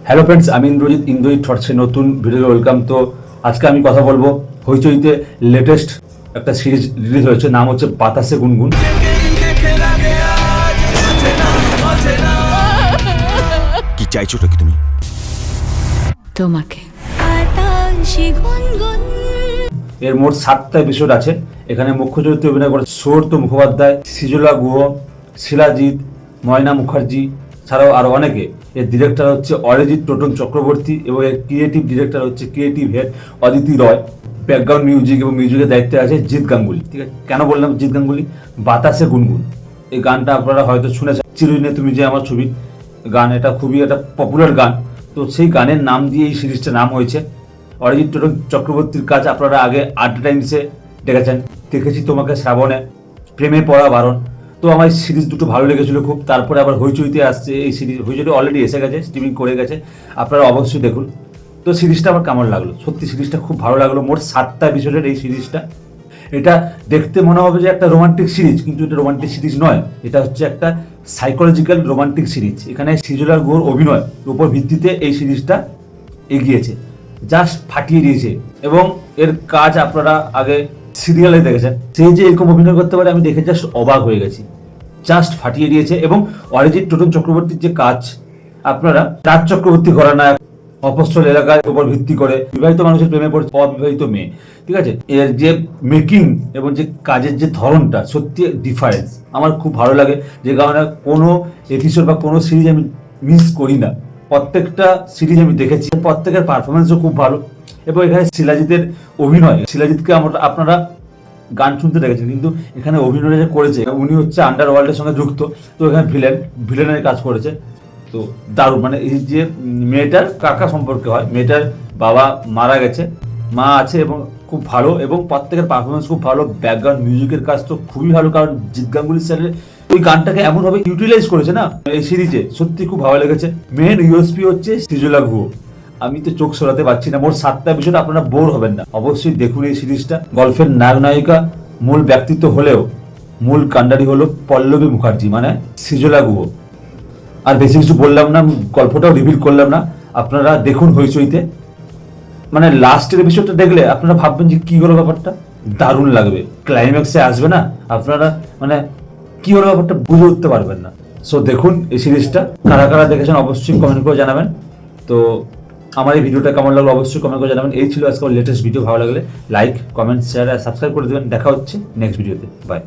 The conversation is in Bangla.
হ্যালো ফ্রেন্ডস, আমি ইন্দ্রজিৎ থটসে নতুন ভিডিও ওয়েলকাম। তো আজকে আমি কথা বলবো হইচইতে লেটেস্ট একটা সিরিজ রিলিজ হয়েছে, নাম হচ্ছে বাতাসে গুনগুন। কি চাইছোটা কি তুমি? তোমাকে এর মোট 7টা এপিসোড আছে। এখানে মুখ্য চরিত্রে অভিনয় করে সুব্রত মুখোপাধ্যায়, সৃজলা গুহ, শিলাজিৎ, ময়না মুখার্জি ছাড়াও আরো অনেকে। এর ডিরেক্টর হচ্ছে অরিজিৎ টোটন চক্রবর্তী এবং এর ক্রিয়েটিভ ডিরেক্টর হচ্ছে ক্রিয়েটিভ হেড অদিতি রয়। ব্যাকগ্রাউন্ড মিউজিক এবং মিউজিকের দায়িত্বে আছে জিৎ গাঙ্গুলি। ঠিক আছে, কেন বললাম জিৎ গাঙ্গুলি? বাতাসে গুনগুন এই গানটা আপনারা হয়তো শুনেছেন, চিরদিনে তুমি যে আমার ছবি গান, এটা খুবই একটা পপুলার গান। তো সেই গানের নাম দিয়ে এই সিরিজটার নাম হয়েছে। অরিজিৎ টোটন চক্রবর্তীর কাজ আপনারা আগে আড্ডা টাইমসে দেখেছেন, দেখেছি তোমাকে শ্রাবণে, প্রেমে পড়া বারণ। তো আমার সিরিজ দুটো ভালো লেগেছিল খুব। তারপরে আবার হইচইতে আসছে এই সিরিজ, হইচইতে অলরেডি এসে গেছে, স্ট্রিমিং করে গেছে, আপনারা অবশ্যই দেখুন। তো সিরিজটা আমার কেমন লাগলো? সত্যি সিরিজটা খুব ভালো লাগলো। মোট 7টা এপিসোডের এই সিরিজটা। এটা দেখতে মনে হবে যে একটা রোমান্টিক সিরিজ, কিন্তু এটা রোমান্টিক সিরিজ নয়, এটা হচ্ছে একটা সাইকোলজিক্যাল রোমান্টিক সিরিজ। এখানে সৃজলা গুহর অভিনয় উপর ভিত্তিতে এই সিরিজটা এগিয়েছে, জাস্ট ফাটিয়ে দিয়েছে। এবং এর কাজ আপনারা আগে সিরিয়ালে দেখেছেন, সেই যে এরকম অভিনয় করতে পারে আমি দেখে জাস্ট অবাক হয়ে গেছি, জাস্ট ফাটিয়ে দিয়েছে। এবং অরিজিৎ টোটন চক্রবর্তীর যে কাজ, আপনারা রাজ চক্রবর্তী ঘরানা, অপস্থল এলাকার উপর ভিত্তি করে বিবাহিত মানুষের প্রেমে পড়ছে অবিবাহিত মেয়ে। ঠিক আছে, এর যে মেকিং এবং যে কাজের যে ধরনটা সত্যি ডিফারেন্স আমার খুব ভালো লাগে, যে কারণে কোনো এপিসোড বা কোনো সিরিজ আমি মিস করি না। প্রত্যেকটা সিরিজ আমি দেখেছি, প্রত্যেকের পারফরমেন্সও খুব ভালো। এবং এখানে শিলাজিতের অভিনয়, শিলাজিৎকে আপনারা গান শুনতে দেখেছেন, কিন্তু এখানে অভিনয় যে করেছে, উনি হচ্ছে আন্ডারওয়ার্ল্ডের সঙ্গে যুক্ত। তো এখানে ভিলেনের কাজ করেছে। তো দারুণ, মানে এই যে মেয়েটার কাকা সম্পর্কে হয়, মেয়েটার বাবা মারা গেছে, মা আছে, এবং খুব ভালো। এবং প্রত্যেকের পারফরমেন্স খুব ভালো। ব্যাকগ্রাউন্ড মিউজিকের কাজ তো খুবই ভালো, কারণ জিৎ গাঙ্গুলি স্যারের ওই গানটাকে এমনভাবে ইউটিলাইজ করেছে না এই সিরিজে, সত্যি খুব ভালো লেগেছে। মেন ইউএসপি হচ্ছে সৃজলা গুহ। আমি তো চোখ সরাতে পারছি না। মোট 7টা এপিসোড, আপনারা বোর হবেন না, অবশ্যই দেখুন এই সিরিজটা। গল্পের নায়ক নায়িকা মূল ব্যক্তিত্ব হলেও মূল কাণ্ডারি হলো পল্লবী মুখার্জি, মানে সৃজলা গুহ। আর বেশি কিছু বললাম না, গল্পটাও রিভিল করলাম না, আপনারা দেখুন হইচইতে। মানে লাস্টের এপিসোডটা দেখলে আপনারা ভাববেন যে কি হলো ব্যাপারটা, দারুণ লাগবে। ক্লাইম্যাক্সে আসবে না, আপনারা মানে কি হলো ব্যাপারটা বুঝে উঠতে পারবেন না। সো দেখুন এই সিরিজটা। কারা কারা দেখেছেন অবশ্যই কমেন্ট করে জানাবেন। তো আমার এই ভিডিওটা কেমন লাগলো অবশ্যই কমেন্ট করে জানাবেন। এই ছিল আজকে লেটেস্ট ভিডিও। ভালো লাগলে লাইক, কমেন্ট, শেয়ার আর সাবস্ক্রাইব করে দেবেন। দেখা হচ্ছে নেক্সট ভিডিওতে। বাই।